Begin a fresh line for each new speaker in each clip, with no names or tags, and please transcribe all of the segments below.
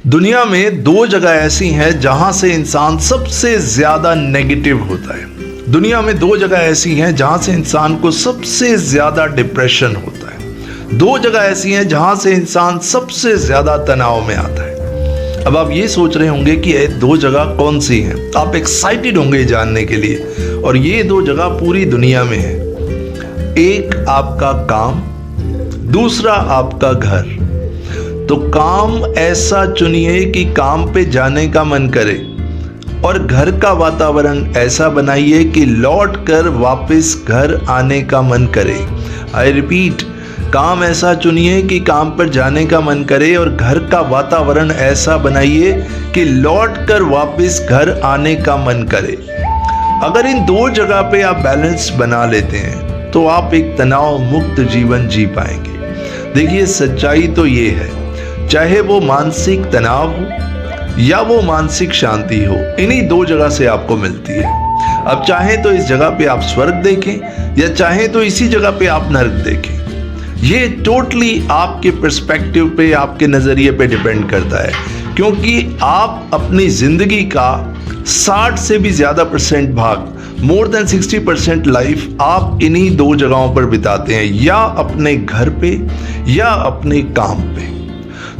दुनिया में दो जगह ऐसी हैं जहां से इंसान सबसे ज्यादा नेगेटिव होता है। दुनिया में दो जगह ऐसी हैं जहां से इंसान को सबसे ज्यादा डिप्रेशन होता है। दो जगह ऐसी हैं जहां से इंसान सबसे ज्यादा तनाव में आता है। अब आप ये सोच रहे होंगे कि ये दो जगह कौन सी हैं। आप एक्साइटेड होंगे जानने के लिए, और ये दो जगह पूरी दुनिया में है। एक आपका काम, दूसरा आपका घर। तो काम ऐसा चुनिए कि काम पे जाने का मन करे, और घर का वातावरण ऐसा बनाइए कि लौट कर वापस घर आने का मन करे। आई रिपीट, काम ऐसा चुनिए कि काम पर जाने का मन करे, और घर का वातावरण ऐसा बनाइए कि लौट कर वापस घर आने का मन करे। अगर इन दो जगह पे आप बैलेंस बना लेते हैं तो आप एक तनाव मुक्त जीवन जी पाएंगे। देखिए, सच्चाई तो ये है, चाहे वो मानसिक तनाव हो या वो मानसिक शांति हो, इन्हीं दो जगह से आपको मिलती है। अब चाहे तो इस जगह पे आप स्वर्ग देखें या चाहे तो इसी जगह पे आप नरक देखें। ये टोटली आपके पर्सपेक्टिव पे, आपके नजरिए पे डिपेंड करता है, क्योंकि आप अपनी जिंदगी का 60 से भी ज्यादा % भाग, मोर देन 60% लाइफ आप इन्हीं दो जगहों पर बिताते हैं, या अपने घर पे या अपने काम पे।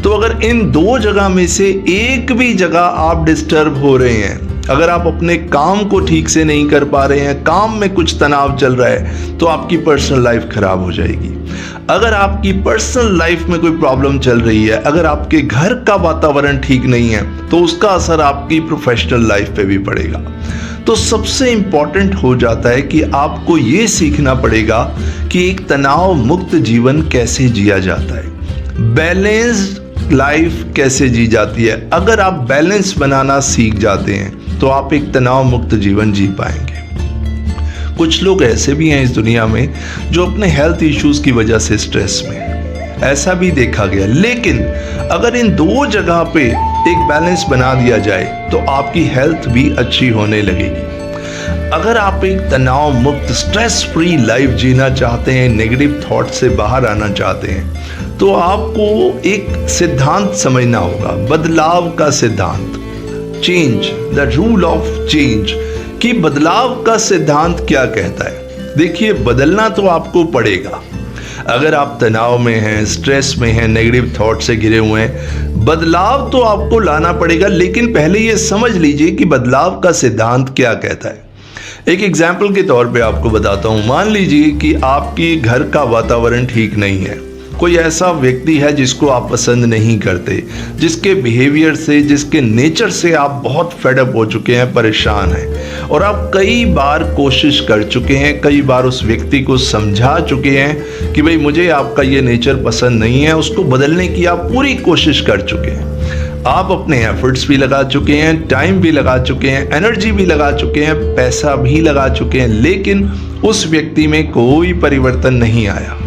तो अगर इन दो जगह में से एक भी जगह आप डिस्टर्ब हो रहे हैं, अगर आप अपने काम को ठीक से नहीं कर पा रहे हैं, काम में कुछ तनाव चल रहा है, तो आपकी पर्सनल लाइफ खराब हो जाएगी। अगर आपकी पर्सनल लाइफ में कोई प्रॉब्लम चल रही है, अगर आपके घर का वातावरण ठीक नहीं है, तो उसका असर आपकी प्रोफेशनल लाइफ पे भी पड़ेगा। तो सबसे इंपॉर्टेंट हो जाता है कि आपको ये सीखना पड़ेगा कि एक तनाव मुक्त जीवन कैसे जिया जाता है, बैलेंस्ड लाइफ कैसे जी जाती है। अगर आप बैलेंस बनाना सीख जाते हैं तो आप एक तनाव मुक्त जीवन जी पाएंगे। कुछ लोग ऐसे भी हैं इस दुनिया में जो अपने हेल्थ इश्यूज की वजह से स्ट्रेस में हैं, ऐसा भी देखा गया। लेकिन अगर इन दो जगह पे एक बैलेंस बना दिया जाए तो आपकी हेल्थ भी अच्छी होने लगेगी। अगर आप एक तनाव मुक्त स्ट्रेस फ्री लाइफ जीना चाहते हैं, नेगेटिव थॉट से बाहर आना चाहते हैं, तो आपको एक सिद्धांत समझना होगा, बदलाव का सिद्धांत, change, the rule of change, कि बदलाव का सिद्धांत क्या कहता है। देखिए, बदलना तो आपको पड़ेगा। अगर आप तनाव में हैं, स्ट्रेस में हैं, नेगेटिव थॉट से घिरे हुए हैं, बदलाव तो आपको लाना पड़ेगा। लेकिन पहले ये समझ लीजिए कि बदलाव का सिद्धांत क्या कहता है। एक एग्जाम्पल के तौर पे आपको बताता हूँ। मान लीजिए कि आपके घर का वातावरण ठीक नहीं है, कोई ऐसा व्यक्ति है जिसको आप पसंद नहीं करते, जिसके बिहेवियर से, जिसके नेचर से आप बहुत फेडअप हो चुके हैं, परेशान हैं, और आप कई बार कोशिश कर चुके हैं, कई बार उस व्यक्ति को समझा चुके हैं कि भाई मुझे आपका ये नेचर पसंद नहीं है, उसको बदलने की आप पूरी कोशिश कर चुके हैं। आप अपने एफर्ट्स भी लगा चुके हैं, टाइम भी लगा चुके हैं, एनर्जी भी लगा चुके हैं, पैसा भी लगा चुके हैं, लेकिन उस व्यक्ति में कोई परिवर्तन नहीं आया।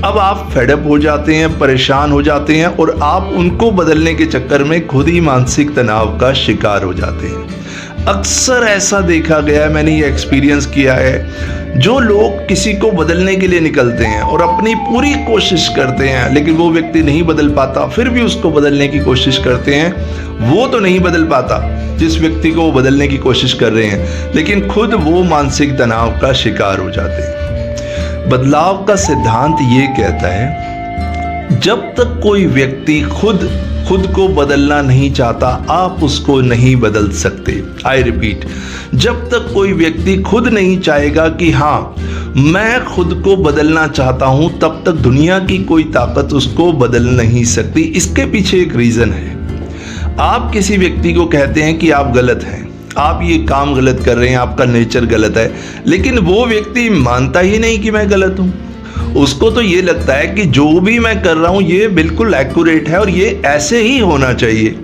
अब आप फेडअप हो जाते हैं, परेशान हो जाते हैं, और आप उनको बदलने के चक्कर में खुद ही मानसिक तनाव का शिकार हो जाते हैं। अक्सर ऐसा देखा गया है, मैंने ये एक्सपीरियंस किया है। जो लोग किसी को बदलने के लिए निकलते हैं और अपनी पूरी कोशिश करते हैं, लेकिन वो व्यक्ति नहीं बदल पाता, फिर भी उसको बदलने की कोशिश करते हैं, वो तो नहीं बदल पाता जिस व्यक्ति को वो बदलने की कोशिश कर रहे हैं, लेकिन खुद वो मानसिक तनाव का शिकार हो जाते हैं। बदलाव का सिद्धांत ये कहता है, जब तक कोई व्यक्ति खुद को बदलना नहीं चाहता, आप उसको नहीं बदल सकते। आई रिपीट, जब तक कोई व्यक्ति खुद नहीं चाहेगा कि हाँ मैं खुद को बदलना चाहता हूं, तब तक दुनिया की कोई ताकत उसको बदल नहीं सकती। इसके पीछे एक रीजन है। आप किसी व्यक्ति को कहते हैं कि आप गलत हैं, आप ये काम गलत कर रहे हैं, आपका नेचर गलत है, लेकिन वो व्यक्ति मानता ही नहीं कि मैं गलत हूं। उसको तो ये लगता है कि जो भी मैं कर रहा हूं ये बिल्कुल एक्यूरेट है और ये ऐसे ही होना चाहिए।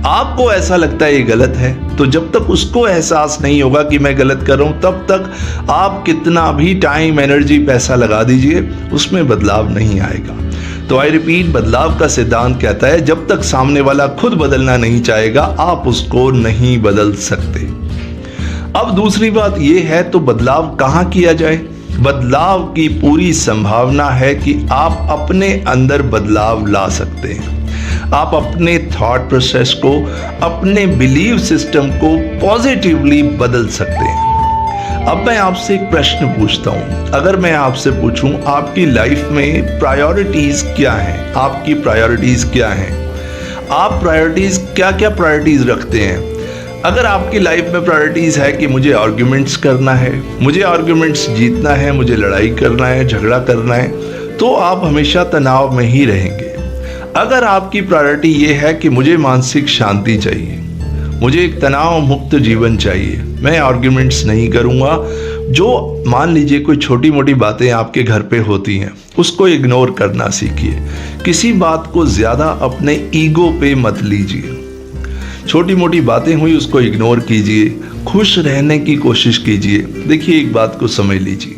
आपको ऐसा लगता है ये गलत है, तो जब तक उसको एहसास नहीं होगा कि मैं गलत कर रहा हूं, तब तक आप कितना भी टाइम, एनर्जी, पैसा लगा दीजिए, उसमें बदलाव नहीं आएगा। तो आई रिपीट, बदलाव का सिद्धांत कहता है, जब तक सामने वाला खुद बदलना नहीं चाहेगा, आप उसको नहीं बदल सकते। अब दूसरी बात यह है, तो बदलाव कहाँ किया जाए। बदलाव की पूरी संभावना है कि आप अपने अंदर बदलाव ला सकते हैं। आप अपने थॉट प्रोसेस को, अपने बिलीव सिस्टम को पॉजिटिवली बदल सकते हैं। अब मैं आपसे एक प्रश्न पूछता हूं। अगर मैं आपसे पूछूं आपकी लाइफ में प्रायोरिटीज क्या हैं, आपकी प्रायोरिटीज क्या हैं, आप प्रायोरिटीज क्या क्या प्रायोरिटीज रखते हैं? अगर आपकी लाइफ में प्रायोरिटीज है कि मुझे आर्ग्यूमेंट्स करना है, मुझे आर्ग्यूमेंट्स जीतना है, मुझे लड़ाई करना है, झगड़ा करना है, तो आप हमेशा तनाव में ही रहेंगे। अगर आपकी प्रायोरिटी ये है कि मुझे मानसिक शांति चाहिए, मुझे एक तनाव मुक्त जीवन चाहिए, मैं आर्ग्यूमेंट्स नहीं करूँगा, जो मान लीजिए कोई छोटी मोटी बातें आपके घर पे होती हैं उसको इग्नोर करना सीखिए। किसी बात को ज़्यादा अपने ईगो पे मत लीजिए। छोटी मोटी बातें हुई उसको इग्नोर कीजिए, खुश रहने की कोशिश कीजिए। देखिए एक बात को समझ लीजिए,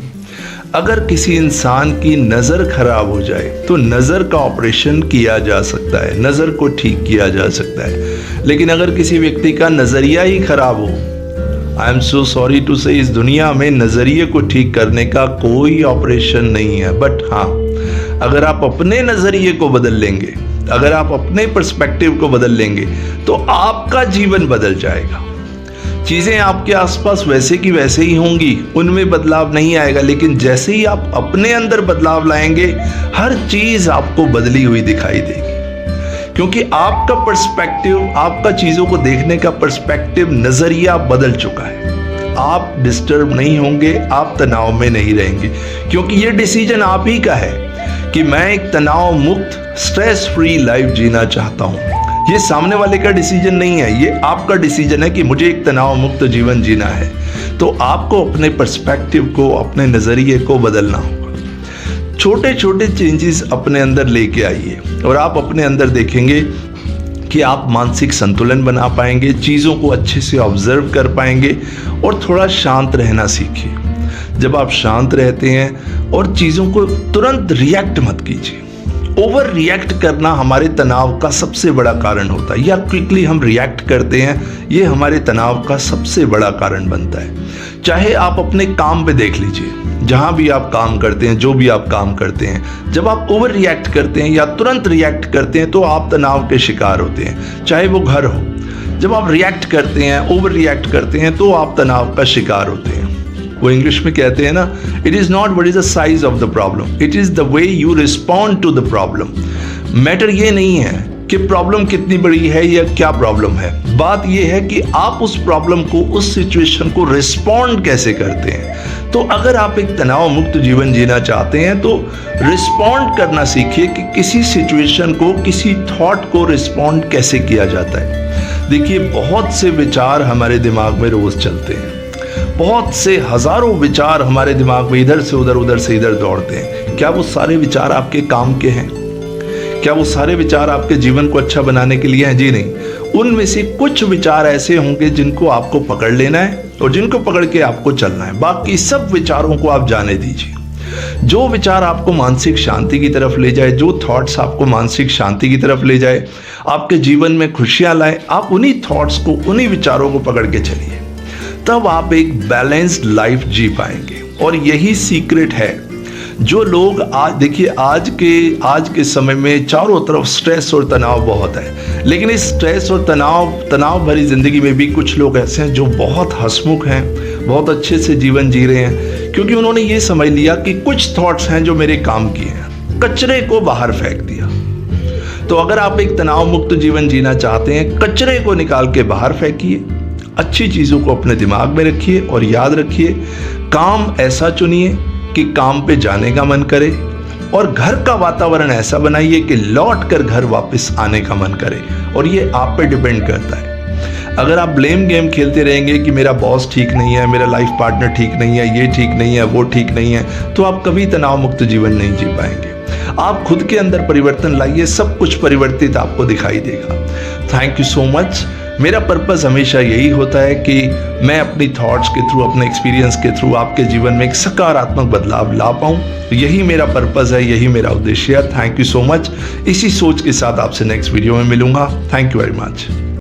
अगर किसी इंसान की नज़र खराब हो जाए तो नज़र का ऑपरेशन किया जा सकता है, नज़र को ठीक किया जा सकता है। लेकिन अगर किसी व्यक्ति का नज़रिया ही खराब हो, I am so sorry to say, इस दुनिया में नज़रिए को ठीक करने का कोई ऑपरेशन नहीं है। बट हाँ, अगर आप अपने नज़रिए को बदल लेंगे, अगर आप अपने पर्सपेक्टिव को बदल लेंगे तो आपका जीवन बदल जाएगा। चीज़ें आपके आसपास वैसे की वैसे ही होंगी, उनमें बदलाव नहीं आएगा। लेकिन जैसे ही आप अपने अंदर बदलाव लाएंगे, हर चीज़ आपको बदली हुई दिखाई देगी, क्योंकि आपका पर्सपेक्टिव, आपका चीज़ों को देखने का पर्सपेक्टिव, नज़रिया बदल चुका है। आप डिस्टर्ब नहीं होंगे, आप तनाव में नहीं रहेंगे, क्योंकि ये डिसीजन आप ही का है कि मैं एक तनाव मुक्त, स्ट्रेस फ्री लाइफ जीना चाहता हूँ। ये सामने वाले का डिसीजन नहीं है, ये आपका डिसीजन है कि मुझे एक तनाव मुक्त जीवन जीना है। तो आपको अपने पर्सपेक्टिव को, अपने नज़रिए को बदलना होगा। छोटे छोटे चेंजेस अपने अंदर लेके आइए और आप अपने अंदर देखेंगे कि आप मानसिक संतुलन बना पाएंगे, चीज़ों को अच्छे से ऑब्जर्व कर पाएंगे और थोड़ा शांत रहना सीखिए। जब आप शांत रहते हैं और चीज़ों को तुरंत रिएक्ट मत कीजिए। ओवर रिएक्ट करना हमारे तनाव का सबसे बड़ा कारण होता है, या क्विकली हम रिएक्ट करते हैं, ये हमारे तनाव का सबसे बड़ा कारण बनता है। चाहे आप अपने काम पे देख लीजिए, जहाँ भी आप काम करते हैं, जो भी आप काम करते हैं, जब आप ओवर रिएक्ट करते हैं या तुरंत रिएक्ट करते हैं तो आप तनाव के शिकार होते हैं। चाहे वो घर हो, जब आप रिएक्ट करते हैं, ओवर रिएक्ट करते हैं तो आप तनाव का शिकार होते हैं। वो इंग्लिश में कहते हैं ना, it is not what is the size of the problem, it is the way you respond to the problem. Matter ये नहीं है कि प्रॉब्लम कितनी बड़ी है या क्या प्रॉब्लम है, बात ये है कि आप उस प्रॉब्लम को, उस सिचुएशन को रिस्पॉन्ड कैसे करते हैं। तो अगर आप एक तनाव मुक्त जीवन जीना चाहते हैं तो रिस्पॉन्ड करना सीखिए कि किसी सिचुएशन को, किसी थॉट को रिस्पॉन्ड कैसे किया जाता है। देखिए बहुत से विचार हमारे दिमाग में रोज चलते हैं, बहुत से हजारों विचार हमारे दिमाग में इधर से उधर, उधर से इधर दौड़ते हैं। क्या वो सारे विचार आपके काम के हैं? क्या वो सारे विचार आपके जीवन को अच्छा बनाने के लिए हैं? जी नहीं। उनमें से कुछ विचार ऐसे होंगे जिनको आपको पकड़ लेना है और जिनको पकड़ के आपको चलना है। बाकी सब विचारों को आप जाने दीजिए। जो विचार आपको मानसिक शांति की तरफ ले जाए, जो थॉट्स आपको मानसिक शांति की तरफ ले जाए, आपके जीवन में खुशियां लाए, आप उन्हीं थॉट्स को, उन्हीं विचारों को पकड़ के चलिए। तब आप एक बैलेंस्ड लाइफ जी पाएंगे। और यही सीक्रेट है। जो लोग आज, देखिए आज के समय में चारों तरफ स्ट्रेस और तनाव बहुत है, लेकिन इस स्ट्रेस और तनाव भरी जिंदगी में भी कुछ लोग ऐसे हैं जो बहुत हंसमुख हैं, बहुत अच्छे से जीवन जी रहे हैं, क्योंकि उन्होंने ये समझ लिया कि कुछ थॉट्स हैं जो मेरे काम की हैं, कचरे को बाहर फेंक दिया। तो अगर आप एक तनाव मुक्त जीवन जीना चाहते हैं, कचरे को निकाल के बाहर फेंकिए, अच्छी चीज़ों को अपने दिमाग में रखिए और याद रखिए, काम ऐसा चुनिए कि काम पे जाने का मन करे, और घर का वातावरण ऐसा बनाइए कि लौट कर घर वापस आने का मन करे। और ये आप पे डिपेंड करता है। अगर आप ब्लेम गेम खेलते रहेंगे कि मेरा बॉस ठीक नहीं है, मेरा लाइफ पार्टनर ठीक नहीं है, ये ठीक नहीं है, वो ठीक नहीं है, तो आप कभी तनाव मुक्त जीवन नहीं जी पाएंगे। आप खुद के अंदर परिवर्तन लाइए, सब कुछ परिवर्तित आपको दिखाई देगा। Thank you so much. मेरा पर्पस हमेशा यही होता है कि मैं अपनी थॉट्स के थ्रू, अपने एक्सपीरियंस के थ्रू आपके जीवन में एक सकारात्मक बदलाव ला पाऊँ। यही मेरा पर्पस है, यही मेरा उद्देश्य है। Thank you so much. इसी सोच के साथ आपसे नेक्स्ट वीडियो में मिलूंगा। Thank you very much.